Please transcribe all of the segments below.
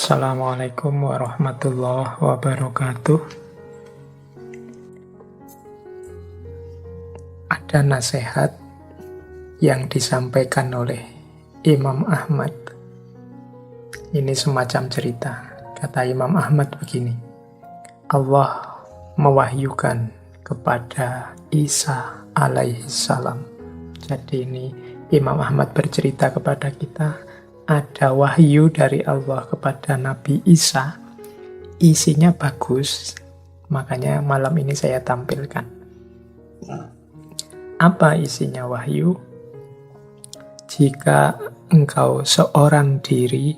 Assalamualaikum warahmatullahi wabarakatuh. Ada nasihat yang disampaikan oleh Imam Ahmad. Ini semacam cerita. Kata Imam Ahmad begini, Allah mewahyukan kepada Isa alaihissalam. Jadi ini Imam Ahmad bercerita kepada kita, ada wahyu dari Allah kepada Nabi Isa, isinya bagus, makanya malam ini saya tampilkan. Apa isinya wahyu? Jika engkau seorang diri,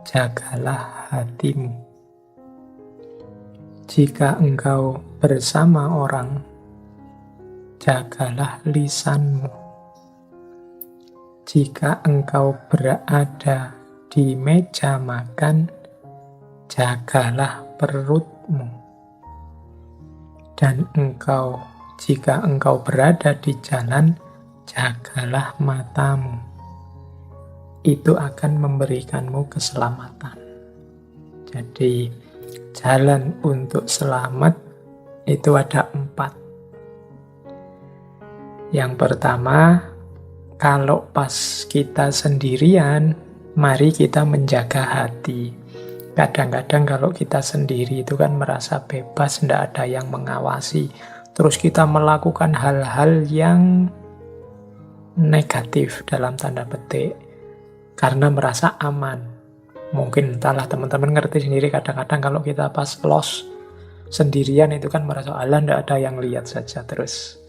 jagalah hatimu. Jika engkau bersama orang, jagalah lisanmu. Jika engkau berada di meja makan, jagalah perutmu. Dan jika engkau berada di jalan, jagalah matamu. Itu akan memberikanmu keselamatan. Jadi, jalan untuk selamat itu ada 4. Yang pertama, kalau pas kita sendirian, mari kita menjaga hati. Kadang-kadang kalau kita sendiri itu kan merasa bebas, tidak ada yang mengawasi. Terus kita melakukan hal-hal yang negatif dalam tanda petik, karena merasa aman. Mungkin entahlah, teman-teman ngerti sendiri, kadang-kadang kalau kita pas los sendirian itu kan merasa, alah tidak ada yang lihat saja. Terus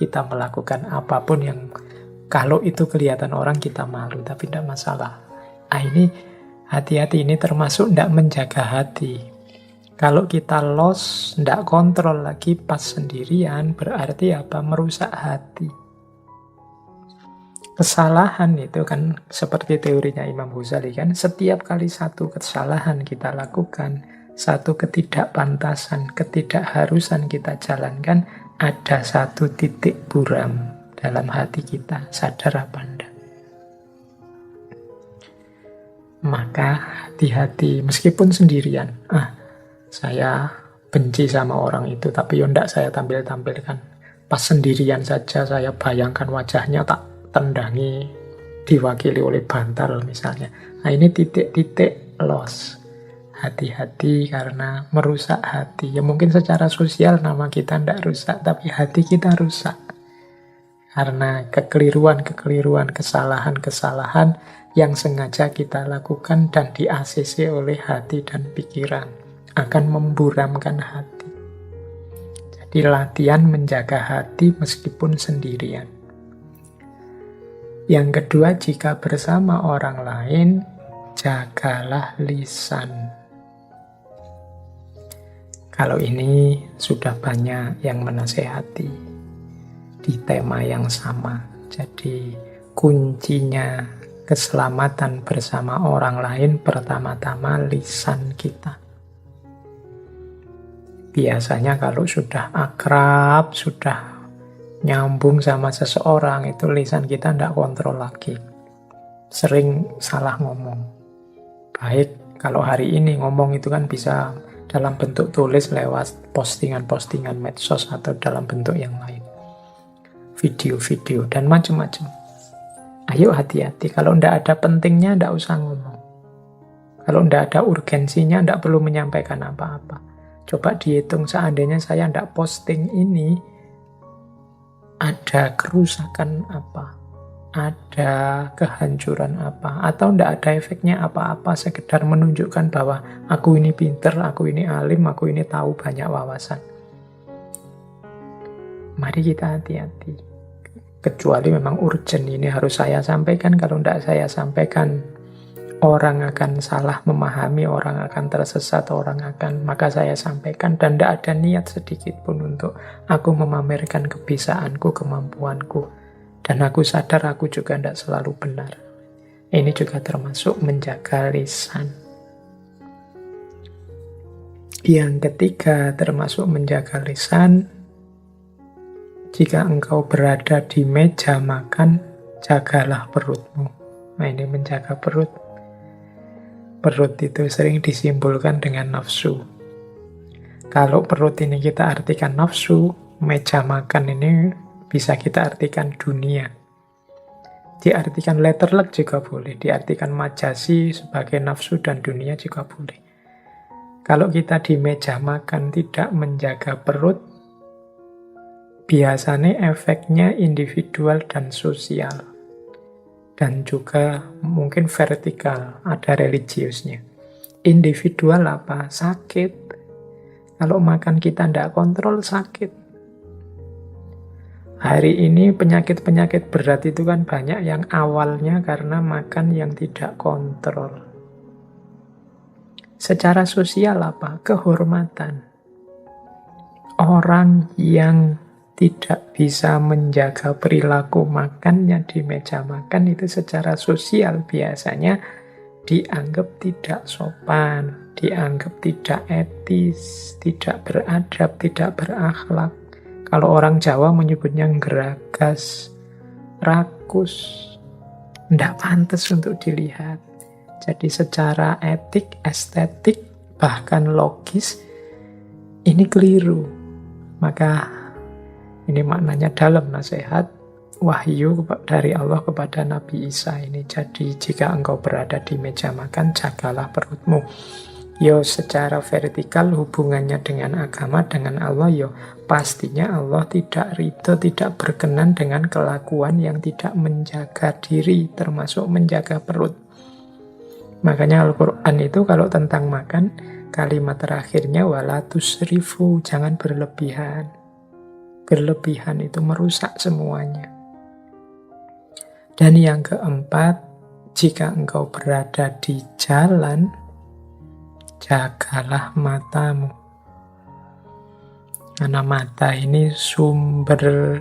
kita melakukan apapun yang kalau itu kelihatan orang kita malu, tapi tidak masalah. Ini hati-hati, ini termasuk tidak menjaga hati. Kalau kita los, tidak kontrol lagi pas sendirian, berarti apa? Merusak hati. Kesalahan itu kan seperti teorinya Imam Ghazali kan, setiap kali satu kesalahan kita lakukan, satu ketidakpantasan, ketidakharusan kita jalankan, ada satu titik buram dalam hati kita, sadar apa enggak? Maka hati-hati, meskipun sendirian. Saya benci sama orang itu, tapi enggak saya tampilkan. Pas sendirian saja saya bayangkan wajahnya, tak tendangi, diwakili oleh bantal misalnya. Ini titik-titik loss. Hati-hati karena merusak hati. Ya mungkin secara sosial nama kita enggak rusak, tapi hati kita rusak. Karena kekeliruan-kekeliruan, kesalahan-kesalahan yang sengaja kita lakukan dan di-ACC oleh hati dan pikiran akan memburamkan hati. Jadi latihan menjaga hati meskipun sendirian. Yang kedua, jika bersama orang lain, jagalah lisan. Kalau ini sudah banyak yang menasehati di tema yang sama. Jadi kuncinya keselamatan bersama orang lain pertama-tama lisan kita. Biasanya kalau sudah akrab, sudah nyambung sama seseorang, itu lisan kita tidak kontrol lagi. Sering salah ngomong. Baik, kalau hari ini ngomong itu kan bisa dalam bentuk tulis lewat postingan-postingan medsos atau dalam bentuk yang lain. Video-video dan macam-macam. Ayo hati-hati, kalau tidak ada pentingnya tidak usah ngomong. Kalau tidak ada urgensinya tidak perlu menyampaikan apa-apa. Coba dihitung, seandainya saya tidak posting ini, ada kerusakan apa? Ada kehancuran apa? Atau tidak ada efeknya apa-apa, sekedar menunjukkan bahwa aku ini pinter, aku ini alim, aku ini tahu banyak wawasan. Mari kita hati-hati. Kecuali memang urgent, ini harus saya sampaikan. Kalau tidak saya sampaikan, orang akan salah memahami, orang akan tersesat, maka saya sampaikan. Dan tidak ada niat sedikit pun untuk aku memamerkan kebisaanku, kemampuanku. Dan aku sadar aku juga tidak selalu benar. Ini juga termasuk menjaga lisan. Yang ketiga termasuk menjaga lisan, jika engkau berada di meja makan, jagalah perutmu. Ini menjaga perut. Perut itu sering disimbolkan dengan nafsu. Kalau perut ini kita artikan nafsu, meja makan ini bisa kita artikan dunia. Diartikan letterlek juga boleh, diartikan majasi sebagai nafsu dan dunia juga boleh. Kalau kita di meja makan tidak menjaga perut, biasanya efeknya individual dan sosial. Dan juga mungkin vertikal, ada religiusnya. Individual apa? Sakit. Kalau makan kita tidak kontrol, sakit. Hari ini penyakit-penyakit berat itu kan banyak yang awalnya karena makan yang tidak kontrol. Secara sosial apa? Kehormatan. Orang yang tidak bisa menjaga perilaku makannya di meja makan itu secara sosial biasanya dianggap tidak sopan, dianggap tidak etis, tidak beradab, tidak berakhlak. Kalau orang Jawa menyebutnya geragas, rakus, tidak pantas untuk dilihat. Jadi secara etik, estetik, bahkan logis, ini keliru. Maka ini maknanya dalam nasihat wahyu dari Allah kepada Nabi Isa ini. Jadi jika engkau berada di meja makan, jagalah perutmu. Yo secara vertikal hubungannya dengan agama, dengan Allah, yo pastinya Allah tidak ridho, tidak berkenan dengan kelakuan yang tidak menjaga diri, termasuk menjaga perut. Makanya Al-Quran itu kalau tentang makan, kalimat terakhirnya wala tusrifu, jangan berlebihan. Berlebihan itu merusak semuanya. Dan yang keempat, jika engkau berada di jalan, jagalah matamu. Karena mata ini sumber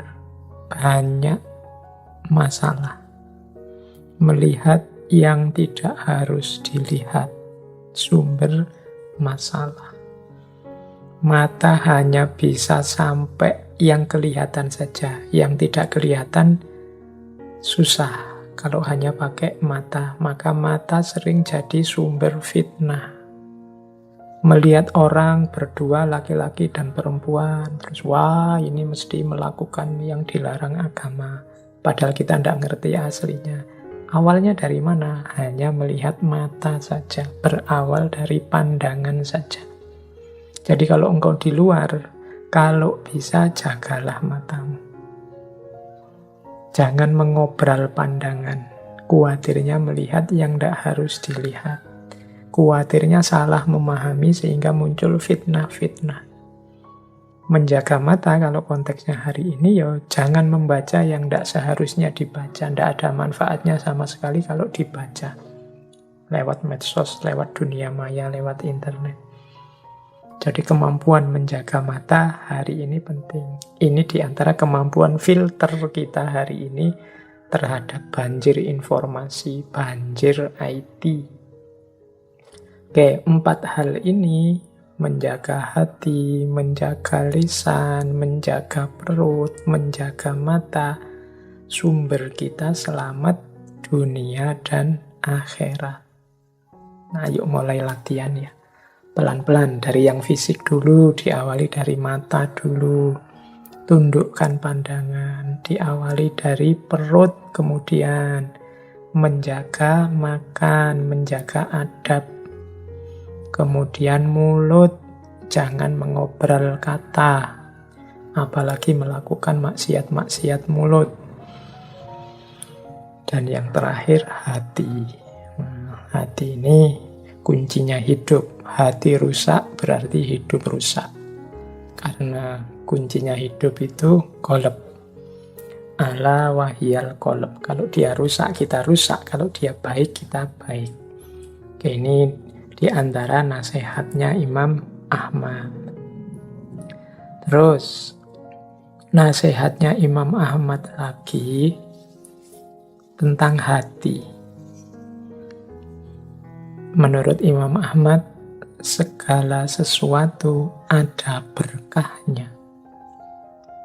banyak masalah. Melihat yang tidak harus dilihat, sumber masalah. Mata hanya bisa sampai yang kelihatan saja, yang tidak kelihatan susah. Kalau hanya pakai mata, maka mata sering jadi sumber fitnah. Melihat orang berdua, laki-laki dan perempuan, terus wah ini mesti melakukan yang dilarang agama. Padahal kita tidak ngerti aslinya. Awalnya dari mana? Hanya melihat mata saja, berawal dari pandangan saja. Jadi kalau engkau di luar, kalau bisa jagalah matamu. Jangan mengobral pandangan. Kuatirnya melihat yang tidak harus dilihat. Kuatirnya salah memahami sehingga muncul fitnah-fitnah. Menjaga mata kalau konteksnya hari ini, ya jangan membaca yang tidak seharusnya dibaca. Tidak ada manfaatnya sama sekali kalau dibaca. Lewat medsos, lewat dunia maya, lewat internet. Jadi kemampuan menjaga mata hari ini penting. Ini diantara kemampuan filter kita hari ini terhadap banjir informasi, banjir IT. Oke, 4 hal ini, menjaga hati, menjaga lisan, menjaga perut, menjaga mata, sumber kita selamat dunia dan akhirat. Nah, yuk mulai latihan ya. Pelan-pelan dari yang fisik dulu, diawali dari mata dulu. Tundukkan pandangan, diawali dari perut, kemudian menjaga makan, menjaga adab. Kemudian mulut, jangan mengobrol kata, apalagi melakukan maksiat-maksiat mulut. Dan yang terakhir, hati. Hati ini kuncinya hidup. Hati rusak berarti hidup rusak. Karena kuncinya hidup itu qalb. Ala wahyal qalb. Kalau dia rusak, kita rusak. Kalau dia baik, kita baik. Oke, ini di antara nasihatnya Imam Ahmad. Terus, nasihatnya Imam Ahmad lagi tentang hati. Menurut Imam Ahmad, segala sesuatu ada berkahnya.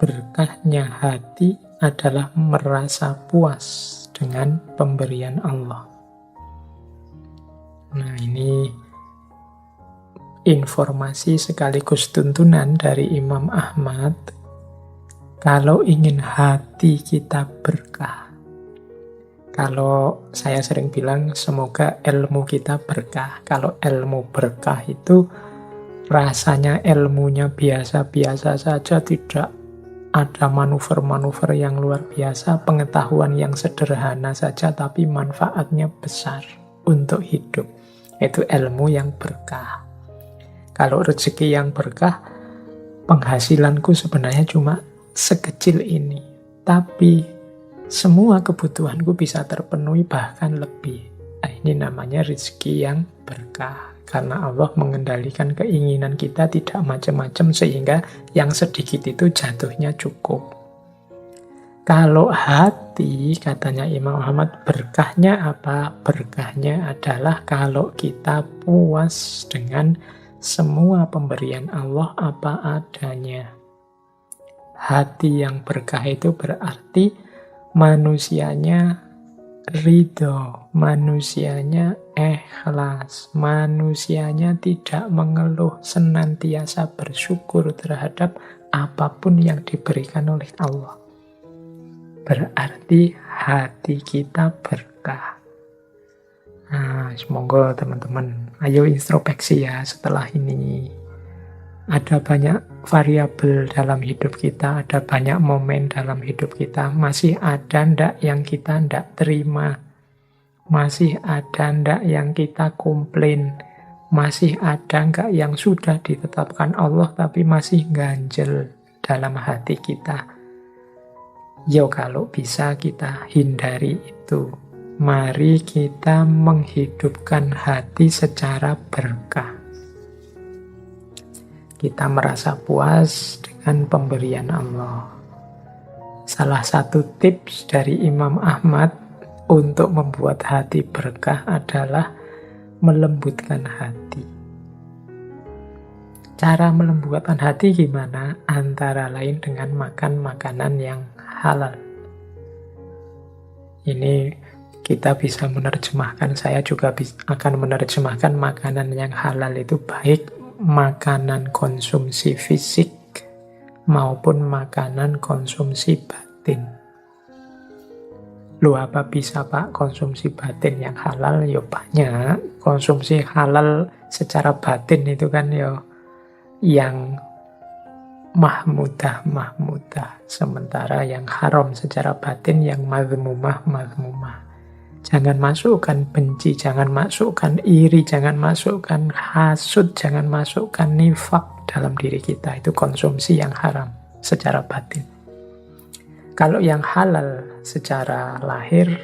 Berkahnya hati adalah merasa puas dengan pemberian Allah. Nah, ini informasi sekaligus tuntunan dari Imam Ahmad. Kalau ingin hati kita berkah, kalau saya sering bilang semoga ilmu kita berkah. Kalau ilmu berkah itu rasanya ilmunya biasa-biasa saja, tidak ada manuver-manuver yang luar biasa, pengetahuan yang sederhana saja, tapi manfaatnya besar untuk hidup. Itu ilmu yang berkah. Kalau rezeki yang berkah, penghasilanku sebenarnya cuma sekecil ini, tapi semua kebutuhanku bisa terpenuhi bahkan lebih. Nah, ini namanya rezeki yang berkah. Karena Allah mengendalikan keinginan kita tidak macam-macam sehingga yang sedikit itu jatuhnya cukup. Kalau hati, katanya Imam Ahmad, berkahnya apa? Berkahnya adalah kalau kita puas dengan semua pemberian Allah apa adanya. Hati yang berkah itu berarti manusianya ridho, manusianya ikhlas, manusianya tidak mengeluh, senantiasa bersyukur terhadap apapun yang diberikan oleh Allah. Berarti hati kita berkah. Nah, semoga teman-teman, ayo introspeksi ya setelah ini. Ada banyak variabel dalam hidup kita, ada banyak momen dalam hidup kita. Masih ada ndak yang kita ndak terima? Masih ada ndak yang kita komplain? Masih ada nggak yang sudah ditetapkan Allah tapi masih ganjel dalam hati kita? Yo, kalau bisa kita hindari itu. Mari kita menghidupkan hati secara berkah. Kita merasa puas dengan pemberian Allah. Salah satu tips dari Imam Ahmad untuk membuat hati berkah adalah melembutkan hati. Cara melembutkan hati gimana? Antara lain dengan makan makanan yang halal. Ini kita bisa menerjemahkan, saya juga akan menerjemahkan makanan yang halal itu baik makanan konsumsi fisik maupun makanan konsumsi batin. Lu apa bisa Pak konsumsi batin yang halal? Ya banyak. Konsumsi halal secara batin itu kan ya yang mahmudah. Sementara yang haram secara batin yang mazmumah. Jangan masukkan benci, jangan masukkan iri, jangan masukkan hasud, jangan masukkan nifak dalam diri kita. Itu konsumsi yang haram secara batin. Kalau yang halal secara lahir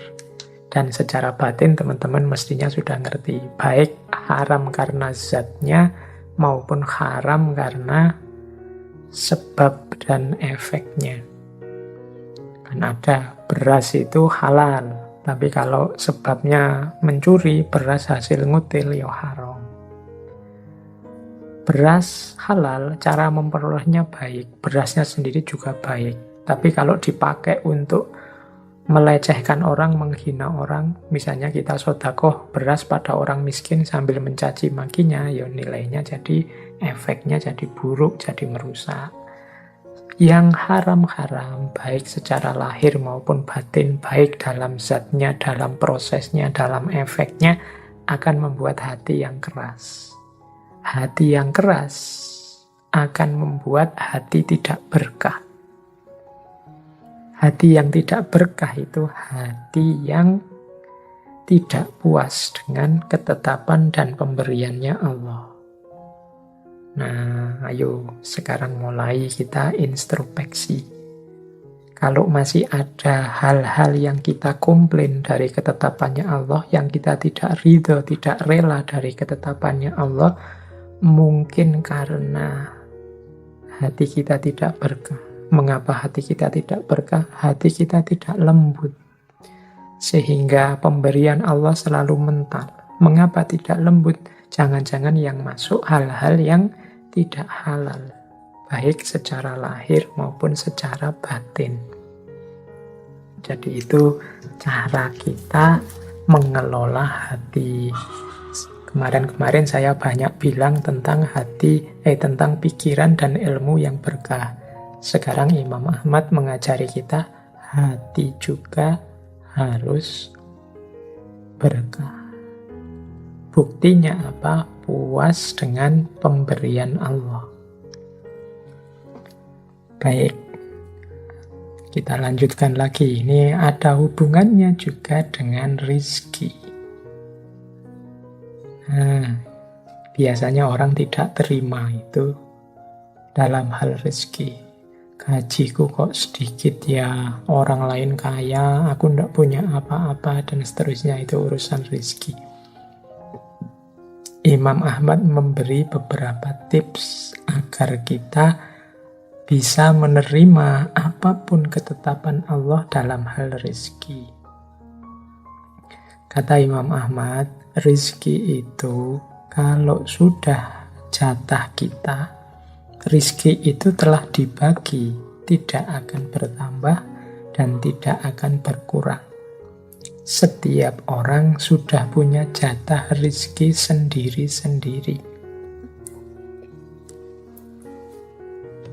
dan secara batin, teman-teman mestinya sudah ngerti. Baik haram karena zatnya maupun haram karena sebab dan efeknya. Kan ada beras itu halal. Tapi kalau sebabnya mencuri, beras hasil ngutil, ya haram. Beras halal, cara memperolehnya baik. Berasnya sendiri juga baik. Tapi kalau dipakai untuk melecehkan orang, menghina orang, misalnya kita sedekah beras pada orang miskin sambil mencaci makinya, ya nilainya jadi, efeknya jadi buruk, jadi merusak. Yang haram-haram, baik secara lahir maupun batin, baik dalam zatnya, dalam prosesnya, dalam efeknya, akan membuat hati yang keras. Hati yang keras akan membuat hati tidak berkah. Hati yang tidak berkah itu hati yang tidak puas dengan ketetapan dan pemberiannya Allah. Nah, ayo sekarang mulai kita introspeksi. Kalau masih ada hal-hal yang kita komplain dari ketetapannya Allah, yang kita tidak ridho, tidak rela dari ketetapannya Allah, mungkin karena hati kita tidak berkah. Mengapa hati kita tidak berkah? Hati kita tidak lembut. Sehingga pemberian Allah selalu mental. Mengapa tidak lembut? Jangan-jangan yang masuk hal-hal yang tidak halal, baik secara lahir maupun secara batin. Jadi itu cara kita mengelola hati. Kemarin-kemarin saya banyak bilang tentang tentang pikiran dan ilmu yang berkah. Sekarang Imam Ahmad mengajari kita, hati juga harus berkah. Buktinya apa? Puas dengan pemberian Allah. Baik, kita lanjutkan lagi. Ini ada hubungannya juga dengan rizki. Biasanya orang tidak terima itu dalam hal rizki. Gajiku kok sedikit ya, orang lain kaya, aku ndak punya apa-apa, dan seterusnya. Itu urusan rizki. Imam Ahmad memberi beberapa tips agar kita bisa menerima apapun ketetapan Allah dalam hal rizki. Kata Imam Ahmad, rizki itu kalau sudah jatah kita, rizki itu telah dibagi, tidak akan bertambah dan tidak akan berkurang. Setiap orang sudah punya jatah rizki sendiri-sendiri.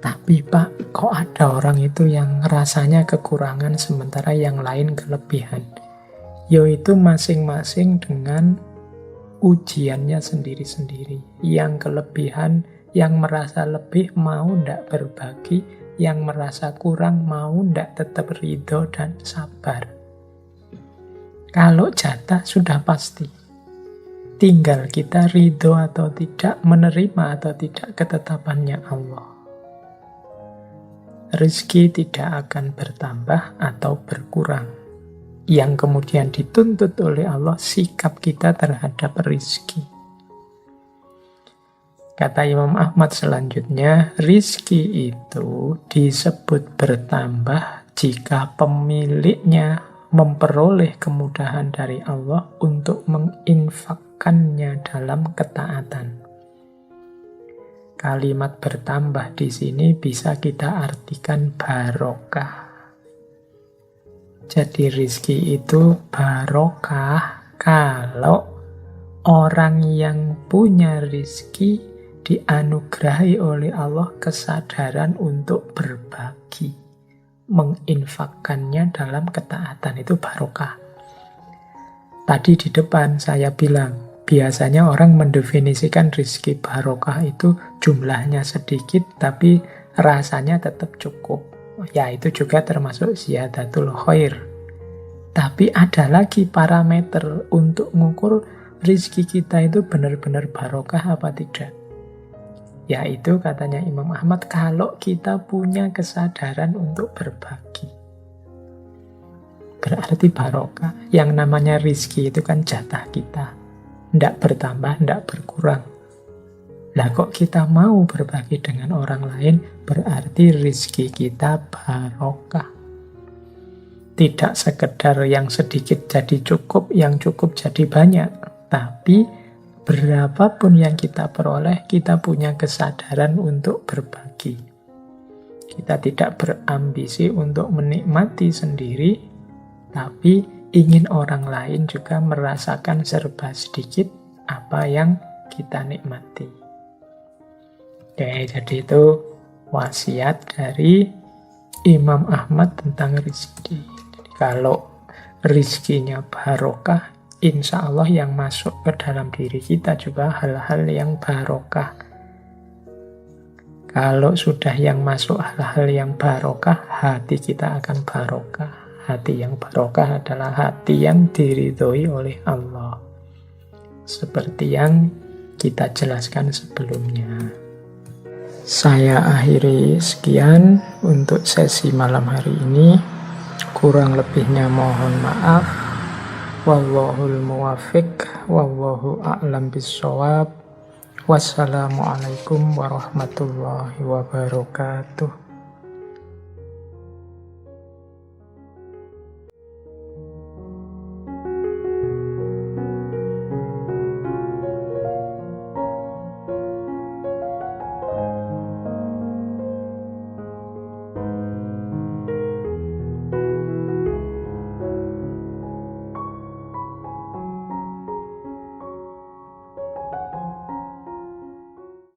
Tapi Pak, kok ada orang itu yang rasanya kekurangan sementara yang lain kelebihan? Yaitu masing-masing dengan ujiannya sendiri-sendiri. Yang kelebihan, yang merasa lebih mau ndak berbagi, yang merasa kurang mau ndak tetap ridho dan sabar. Kalau jatah sudah pasti. Tinggal kita ridho atau tidak, menerima atau tidak ketetapannya Allah. Rezeki tidak akan bertambah atau berkurang. Yang kemudian dituntut oleh Allah sikap kita terhadap rezeki. Kata Imam Ahmad selanjutnya, rizki itu disebut bertambah jika pemiliknya memperoleh kemudahan dari Allah untuk menginfakkannya dalam ketaatan. Kalimat bertambah di sini bisa kita artikan barokah. Jadi rizki itu barokah kalau orang yang punya rizki dianugerahi oleh Allah kesadaran untuk berbagi. Menginfakkannya dalam ketaatan, itu barokah. Tadi di depan saya bilang, biasanya orang mendefinisikan rizki barokah itu jumlahnya sedikit tapi rasanya tetap cukup. Ya itu juga termasuk ziyadatul khair. Tapi ada lagi parameter untuk mengukur rizki kita itu benar-benar barokah apa tidak. Yaitu katanya Imam Ahmad, kalau kita punya kesadaran untuk berbagi. Berarti barokah. Yang namanya rizki itu kan jatah kita. Ndak bertambah, ndak berkurang. Lah kok kita mau berbagi dengan orang lain, berarti rizki kita barokah. Tidak sekedar yang sedikit jadi cukup, yang cukup jadi banyak. Tapi berapapun yang kita peroleh, kita punya kesadaran untuk berbagi. Kita tidak berambisi untuk menikmati sendiri, tapi ingin orang lain juga merasakan serba sedikit apa yang kita nikmati. Oke, jadi itu wasiat dari Imam Ahmad tentang rizki. Jadi kalau rizkinya barokah, insya Allah yang masuk ke dalam diri kita juga hal-hal yang barokah. Kalau sudah yang masuk hal-hal yang barokah, hati kita akan barokah. Hati yang barokah adalah hati yang diridhoi oleh Allah. Seperti yang kita jelaskan sebelumnya. Saya akhiri sekian untuk sesi malam hari ini. Kurang lebihnya mohon maaf. Wallahul muwafiq, wallahu a'lam bissawab. Wassalamualaikum warahmatullahi wabarakatuh.